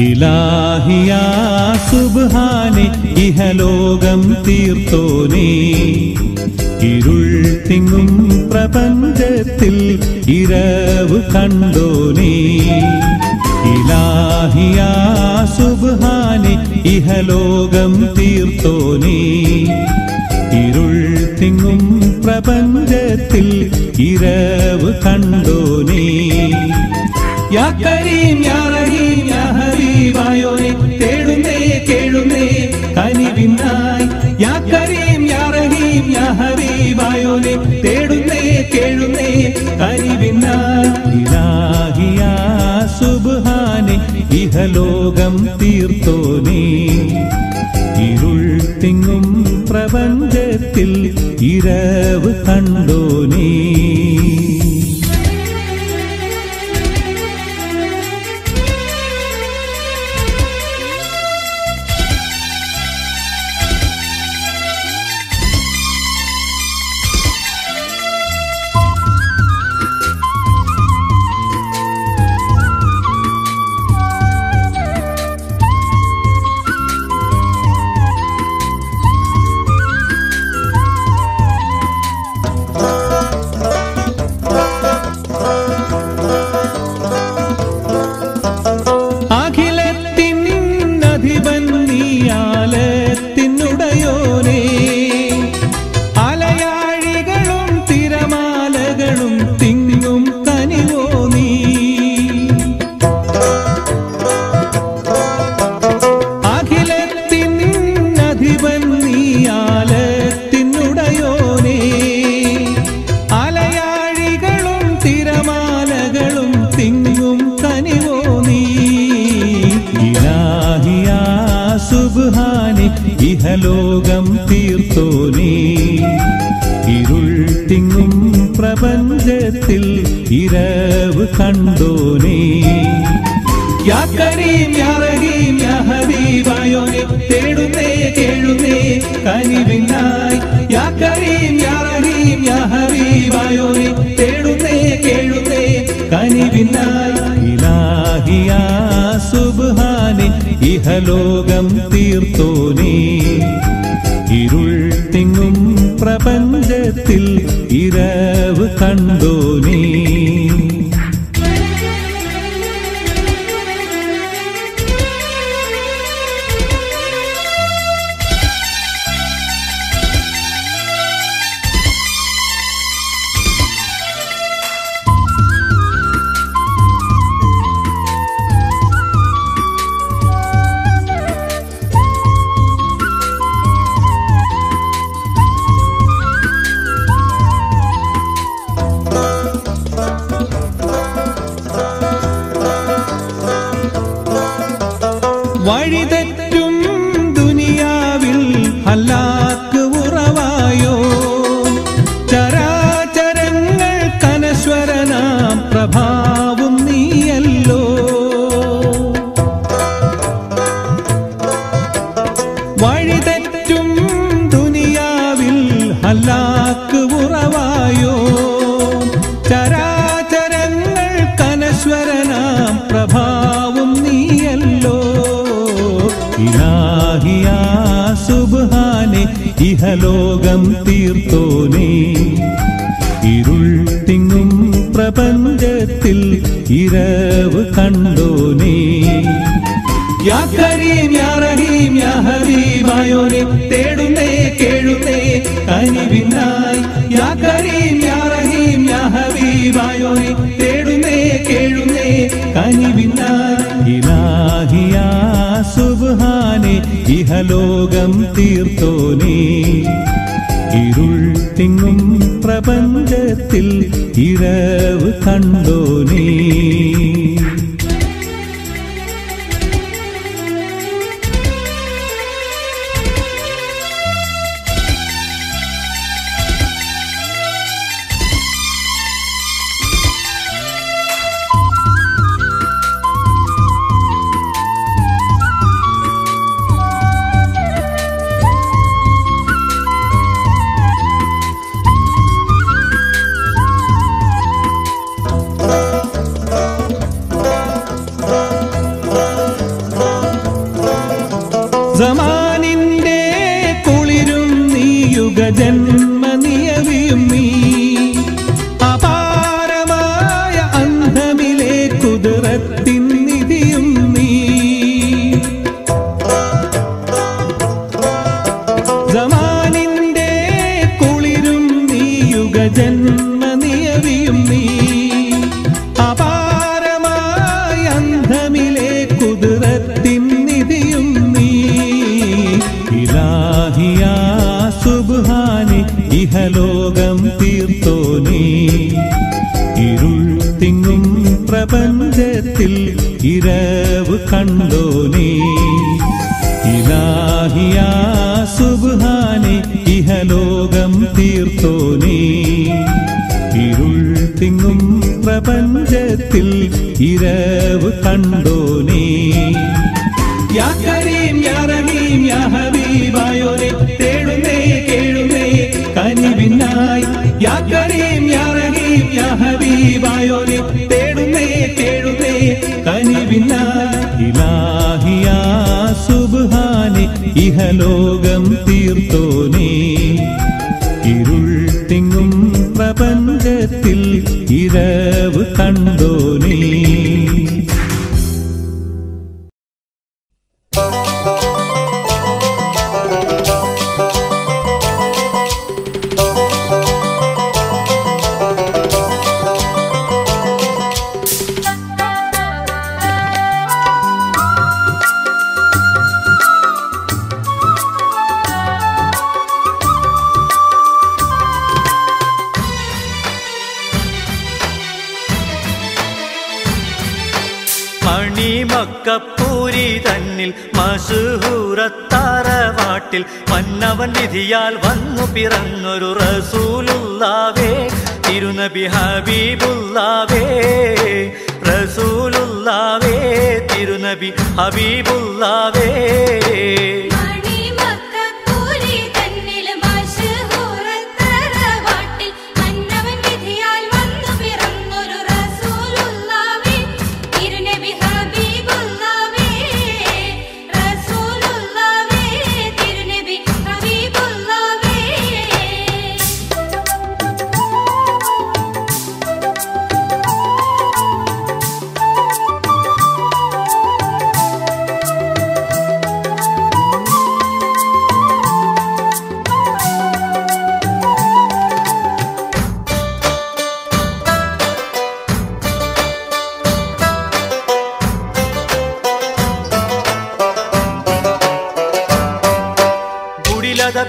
ഇലാഹിയാ സുബ്ഹാനെ ഇഹലോകം തീർത്തോനേ, ഇരുൾ തിങ്ങും പ്രപഞ്ചത്തിൽ ഇരവ് കണ്ടോനേ. ഇലാഹിയാ സുബ്ഹാനെ ഇഹലോകം തീർത്തോനേ, ഇരുൾ തിങ്ങും പ്രപഞ്ചത്തിൽ ഇരവ് കണ്ടോനേ. യാ കരീം യാ റഹീം യാ ഹബീബായോനെ തേടുന്നേ കേഴുന്നേ കനിവിനായി. യാ കരീം യാ റഹീം യാ ഹബീബായോനെ തേടുന്നേ കേഴുന്നേ കനിവിനായി. ഇലാഹിയാ സുബ്ഹാനെ ഇഹലോകം തീർത്തോനേ, ഇരുൾ തിങ്ങും പ്രപഞ്ചത്തിൽ ഇരവ് കണ്ടോനേ. ഇഹലോകം തീർത്തോനേ, ഇരുൾ തിങ്ങും പ്രപഞ്ചത്തിൽ ഇരവ് കണ്ടോനേ. യാ കരീം യാ റഹീം യാ ഹബീബായോനെ തേടുന്നേ കേഴുന്നേ കനിവിനായി. യാ കരീം യാ റഹീം യാ ഹബീബായോനെ തേടുന്നേ കേഴുന്നേ കനിവിനായി. ഇലാഹിയാ സുബ്ഹാനെ ഇഹലോകം തീർത്തോനേ, ഇരുൾ തിങ്ങും പ്രപഞ്ചത്തിൽ ഇരവ് കണ്ടോനേ. വഴിതെറ്റും ദുനിയാവിൽ ഹലാക്ക് ഉറവായോ, ചരാചരങ്ങൾ കനശ്വരനാം പ്രഭാവും നീയല്ലോ. വഴിതെറ്റും ദുനിയാവിൽ ഹലാക്ക് ഉറവായോ, ചരാചരങ്ങൾ കനശ്വരനാം പ്രഭാവും നീയല്ലോ. ഇലാഹിയാ സുബ്ഹാനെ ഇഹലോകം തീർത്തോനേ, ഹബീബായോനെ തേടുന്നേ കേഴുന്നേ കനിവിനായി യാ കരീം യാ റഹീം യാ ഹബീബായോനെ തേടുന്നേ കേഴുന്നേ കനിവിനായി ഇലാഹി യാ സുബ്ഹാനേ ഇഹലോകം തീർത്തോനേ ഇരുൾ തിങ്ങും പ്രപഞ്ചത്തിൽ ഇരവ് കണ്ടോനേ സമാനിന്റെ കുളിരും നീ യുഗജന്മനിയവിയും നീ അപാരമായ അന്ധമിലെ കുതിരത്തിൻ നിധിയും നീ സമാനിന്റെ കുളിരും നീ യുഗജന്മനിയവിയും നീ അപാരമായ അന്ധമിലെ കുതിരത്തിൻ നിധിയും നീ ഇലാഹി യാ സുബ്ഹാനേ ഇഹലോകം തീർത്തോനേ ഇരുൾ തിങ്ങും പ്രപഞ്ചത്തിൽ ഇരവ് കണ്ടോനേ ഇലാഹി യാ സുബ്ഹാനേ ഇഹലോകം തീർത്തോനേ ഇരുൾ തിങ്ങും പ്രപഞ്ചത്തിൽ ഇരവ് കണ്ടോനേ യാ കരീം യാ റഹീം യാ ഹബീബായോനെ തേടുന്നേ കേഴുന്നേ കനിവിനായി യാ കരീം യാ റഹീം യാ ഹബീബായോനെ തേടുന്നേ കേഴുന്നേ കനിവിനായി ഇലാഹി യാ സുബ്ഹാനേ ഇഹലോകം തീർത്തോനേ ഇരുൾ തിങ്ങും പ്രപഞ്ചത്തിൽ ഇരവ് കണ്ടോനേ മണിമക്കപ്പൂരി തന്നിൽ മശഹൂറത്താറവാട്ടിൽ മന്നവൻ വിധിയാൽ വന്നു പിറന്നൊരു റസൂലുള്ളാവേ തിരുനബി ഹബീബുള്ളാവേ റസൂലുള്ളാവേ തിരുനബി ഹബീബുള്ളാവേ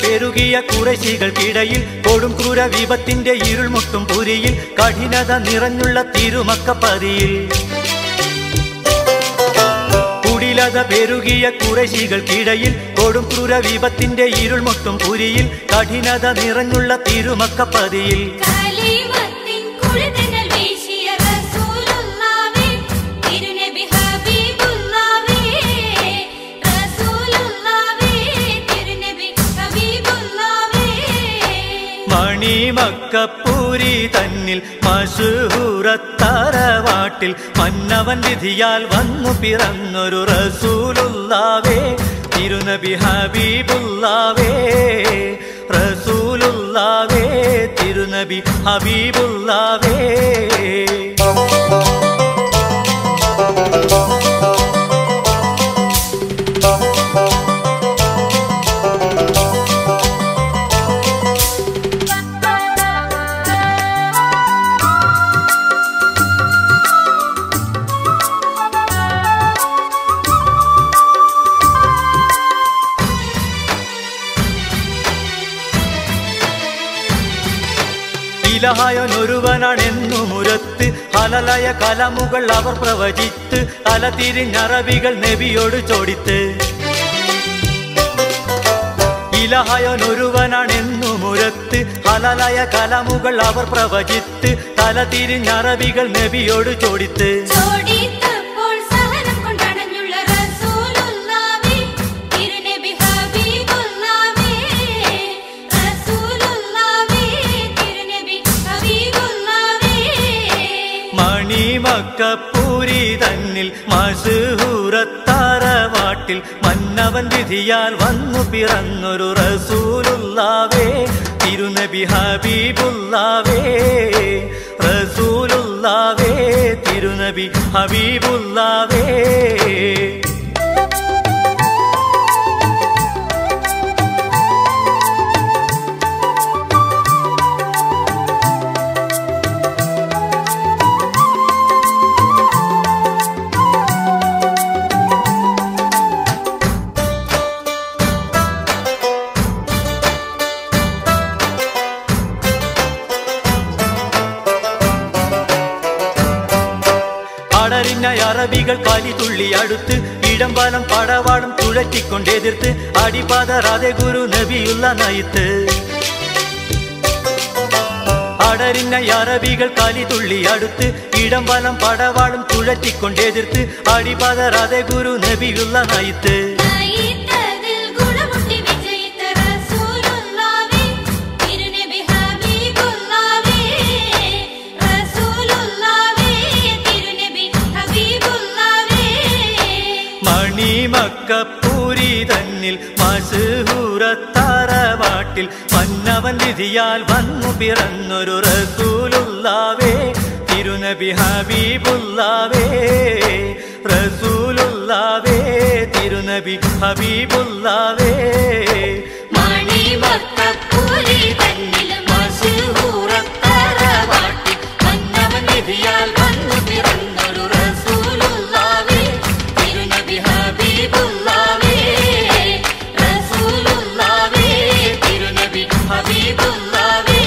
പെരുകിയ കുറേശികൾക്കിടയിൽ കൊടും ക്രൂര വിപത്തിന്റെ ഇരുൾമുട്ടും പുരിയിൽ കഠിനത നിറഞ്ഞുള്ള തിരുമക്കപ്പതിയിൽ കുടിലത പെരുകിയ കുറേശികൾക്കിടയിൽ കൊടും ക്രൂര വിപത്തിന്റെ ഇരുൾമുട്ടും പുരിയിൽ കഠിനത നിറഞ്ഞുള്ള തിരുമക്കപ്പതിയിൽ മണിമക്കപ്പൂരി തന്നിൽ മശഹൂറത്താറവാട്ടിൽ മന്നവൻ വിധിയാൽ വന്നു പിറന്നൊരു റസൂലുള്ളാവേ തിരുനബി ഹബീബുള്ളാവേ റസൂലുള്ളാവേ തിരുനബി ഹബീബുള്ളാവേ ഇലഹായൊരുവനാണെന്നു മുരത്ത് ഹലലയ കലമുകൾ അവർ പ്രവചിത്ത് തല തിരിഞ്ഞറബികൾ നബിയോട് ചോദിത്ത് ഇലഹായൊരുവനാണെന്നു മുരത്ത് ഹലലയ കലമുകൾ അവർ പ്രവചിത്ത് തല തിരിഞ്ഞറബികൾ നബിയോട് ചോദിത്ത് മക്കപ്പൂരി തന്നിൽ മശഹൂറത്താറവാട്ടിൽ മന്നവൻ വിധിയാൽ വന്നു പിറന്നൊരു റസൂലുള്ളാവേ തിരുനബി ഹബീബുള്ളാവേ റസൂലുള്ളാവേ തിരുനബി ഹബീബുള്ളാവേ അറബികൾ കാലിതുള്ളി അടുത്ത് ഇടംബലം പടവാടും തുഴറ്റിക്കൊണ്ടെതിർത്ത് അടിപാതറാതെ ഗുരു നബിയുള്ള നയിത്ത് അടരിഞ്ഞ അറബികൾ കാലിതുള്ളി അടുത്ത് ഇടംബലം പടവാടും തുഴറ്റിക്കൊണ്ടെതിർത്ത് അടിപാതറാതെ ഗുരു നബിയുള്ള നയിത്ത് മക്കപ്പൂരി തന്നിൽ മശഹൂറത്താറവാട്ടിൽ മന്നവൻ വിധിയാൽ വന്നു പിറന്നൊരു റസൂലുള്ളാവേ തിരുനബി ഹബീബുള്ളാവേ റസൂലുള്ളാവേ തിരുനബി ഹബീബുള്ളാവേ മക്കപ്പൂരി തന്നിൽ മശഹൂറത്താറവാട്ടിൽ മന്നവൻ വിധിയാൽ വന്നു പിറന്നൊരു റസൂലുള്ളാവേ തിരുനബി ഹബീബുള്ളാവേ റസൂലുള്ളാവേ തിരുനബി ഹബീബുള്ളാവേ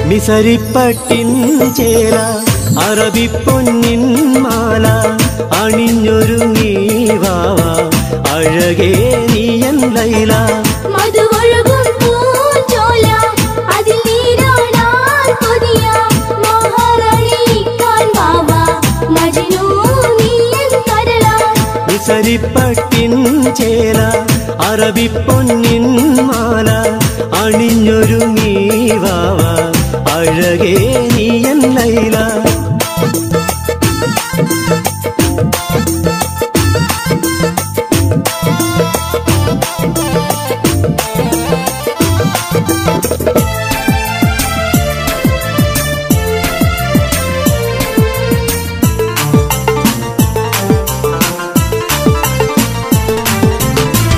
നിസരിപ്പട്ടിൻ ചേല അറബി പൊന്നിൻ മാല അണിഞ്ഞൊരുങ്ങി വാവ അഴകേ നീയൻ ലൈല മധുവഴകും പൂഞ്ചോല അതിൽ നീരാടാൻ കൊതിയ മഹാറാണിക്കാൻ വാവ മജ്നൂ നീയൻ കരള നിസരിപ്പട്ടിൻ ചേല അറബി പൊന്നിൻ മാല അണിഞ്ഞൊരുങ്ങി വാവ അഴകേ നീയൻ ലൈല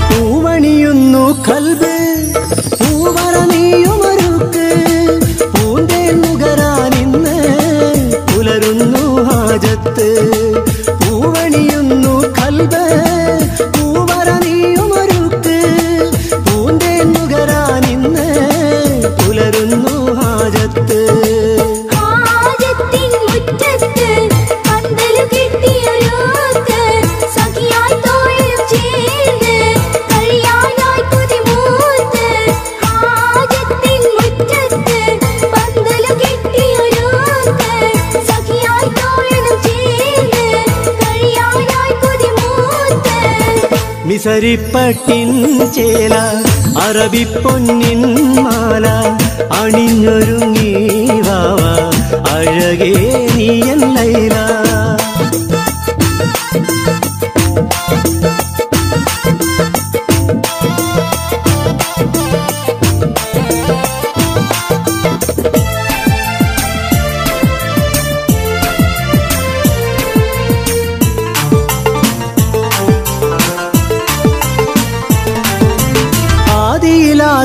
പൂവണിയുന്നു കൽബ് പൂവറ നീയുമരുക്ക് പൂന്തേ നുകരാനിന്ന് പുലരുന്നു ഹാജത്ത് പൂവണിയുന്നു കൽബ് പൂവറ നീയുമരുക്ക് പൂന്തേ നുകരാനിന്ന് പുലരുന്നു ഹാജത്ത് ഹാജത്തിൻ മുറ്റത്ത് പന്തൽ കെട്ടിയൊരുക്ക് സഖിയായി തോളിലും ചേർന്ന് കല്യാണായി കൊതിമൂത്ത് ഹാജത്തിൻ മുറ്റത്ത് പന്തൽ കെട്ടിയൊരുക്ക് സഖിയായി തോളിലും ചേർന്ന് കല്യാണായി കൊതിമൂത്ത് മിസരിപ്പട്ടിൻ ചേല അറബി പൊന്നിൻ മാല അണിഞ്ഞൊരുങ്ങി വാവ അഴകേ നീയൻ ലൈല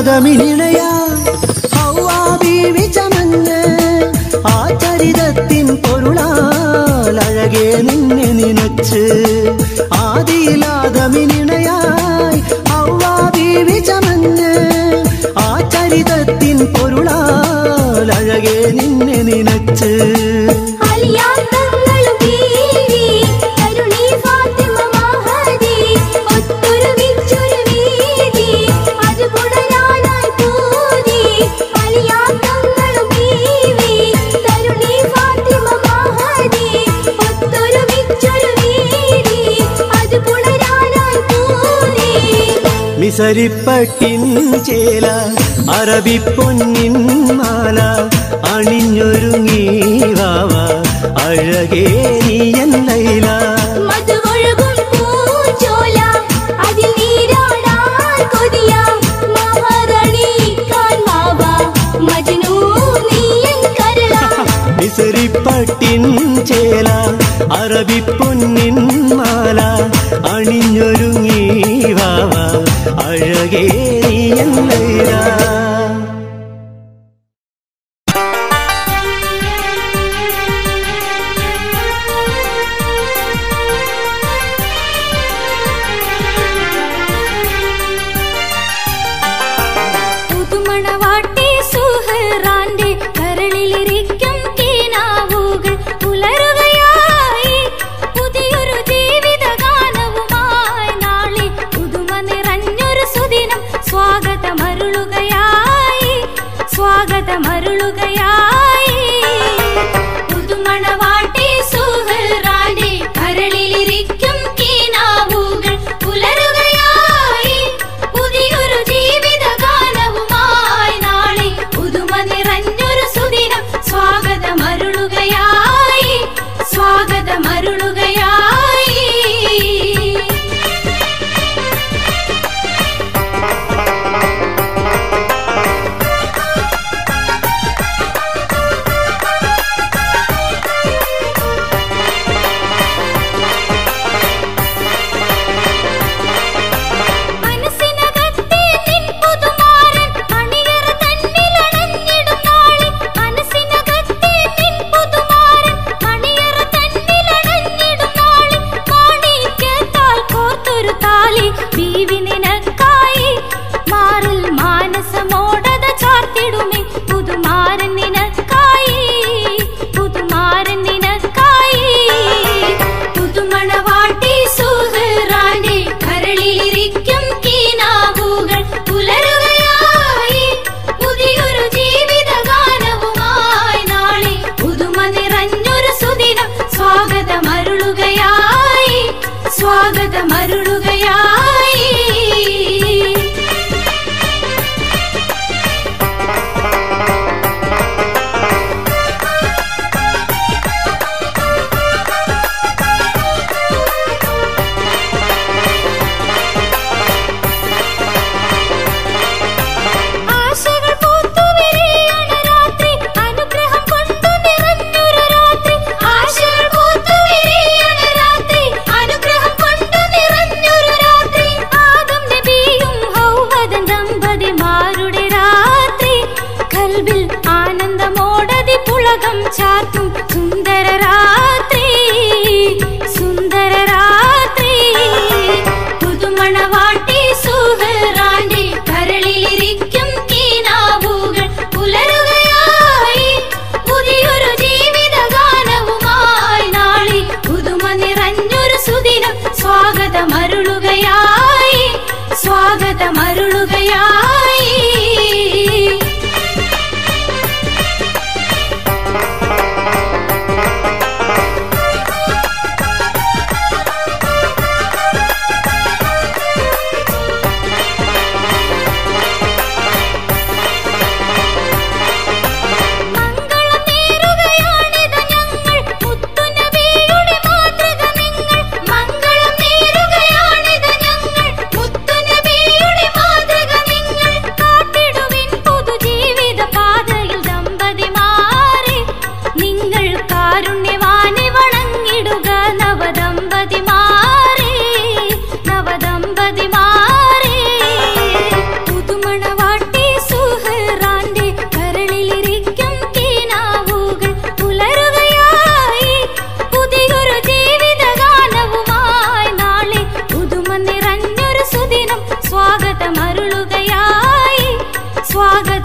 ആദിയിലാദമിനിണയാ ഹൗവാ ബീവി ചമഞ്ഞ് ആ ചരിതത്തിൻ പൊരുളാൽ അഴകെ നിന്നെ നിനച്ച് ആദിയിലാദമിനിണയായി ഹൗവാ ബീവി ചമഞ്ഞ് ആ ചരിതത്തിൻ പൊരുളാൽ അഴകെ നിന്നെ നിനച്ച് മിസരിപ്പട്ടിൻ ചേല അറബി പൊന്നിൻ മാല അണിഞ്ഞൊരുങ്ങി വാവ അഴകേ നീയൻ ലൈല മിസരിപ്പട്ടിൻ ചേല അറബി പൊന്നിൻ മാല അണിഞ്ഞൊരുങ്ങി വാവ അഴകേ നീയൻ ലൈല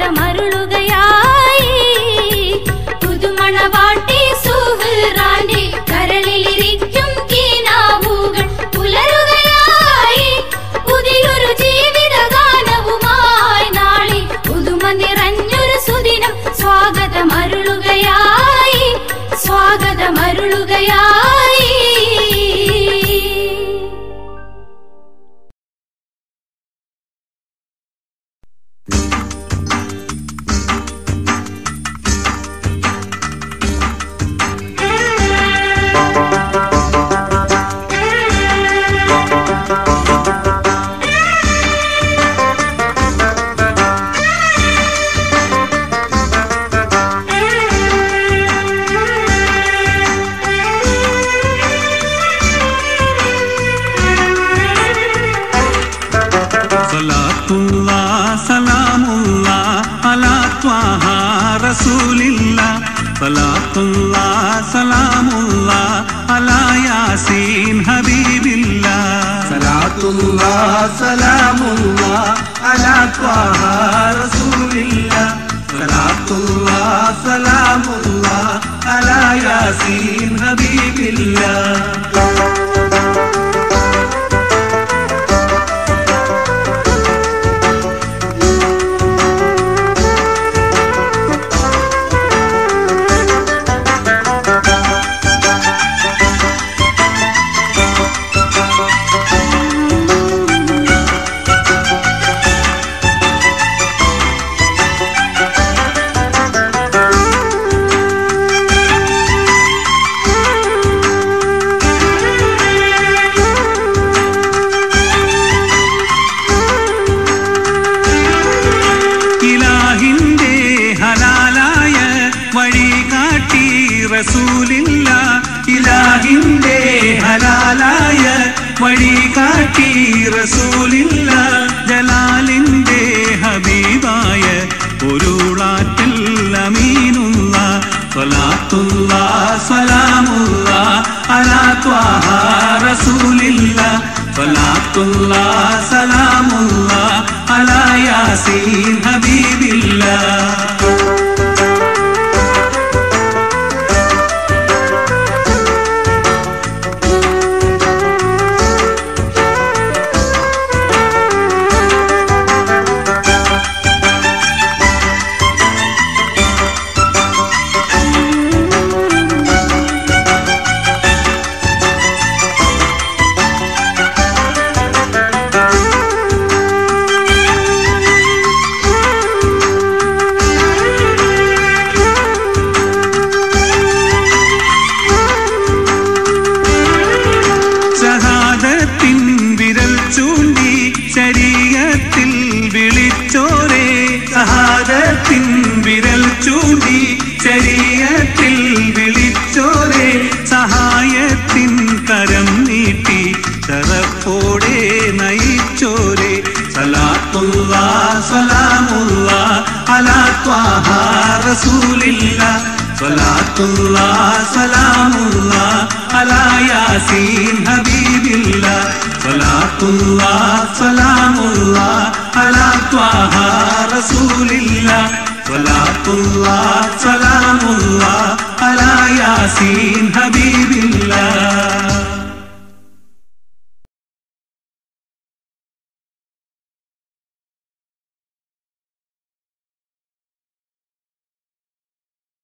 സ്വാഗതമരുളുകയായി. പുതുമണവാട്ടി സുഹ്റാന്റെ കരളിലിരിക്കും കിനാവുകൾ പുലരുകയായി. പുതിയൊരു ജീവിതഗാനവുമായി നാളെ പുതുമ നിറഞ്ഞൊരു സുദിനം സ്വാഗതമരുളുകയായി, സ്വാഗതമരുളുകയായി. സലാത്തുല്ലാഹ് സലാമുല്ലാഹ് അലാ യാസീൻ ഹബീബില്ലാഹ്. സലാത്തുല്ലാഹ് സലാമുല്ലാഹ് അലാ ത്വാഹ റസൂലില്ലാഹ്. സലാത്തുല്ലാഹ് സലാമുല്ലാഹ് അലാ യാസീൻ ഹബീബില്ലാഹ്. ഇലാഹിന്റെ ഹലാലായ വഴി കാട്ടി റസൂലില്ല. ജലാലിന്റെ ഹബീബായ പൊരുളാറ്റൽ അമീനുള്ള. സ്വലാത്തുല്ലാഹ് സലാമുല്ലാഹ് അലാ ത്വാഹ റസൂലില്ല. സ്വലാത്തുല്ലാഹ് സലാമുല്ലാഹ് അലാ യാസീൻ ഹബീബില്ലാഹ്. വിരൽ ചൂണ്ടി ശരീഅത്തിൽ വിളിച്ചോരെ. സഹായത്തിൻ കരം നീട്ടി ശറഫോടെ നയിച്ചോരെ. സലാത്തുല്ലാഹ് സലാമുല്ലാഹ് അലാ ത്വാഹ റസൂലില്ലാഹ്. സലാത്തുല്ലാഹ് സലാമുല്ലാഹ് അലാ യാസീൻ ഹബീബില്ലാഹ്. സലാത്തുല്ലാഹ് സലാമുല്ലാഹ് അലാ ത്വാഹ റസൂലില്ലാഹ്. സലാത്തുല്ലാഹ് സലാമുല്ലാഹ് അലാ യാസീൻ ഹബീബില്ലാഹ്.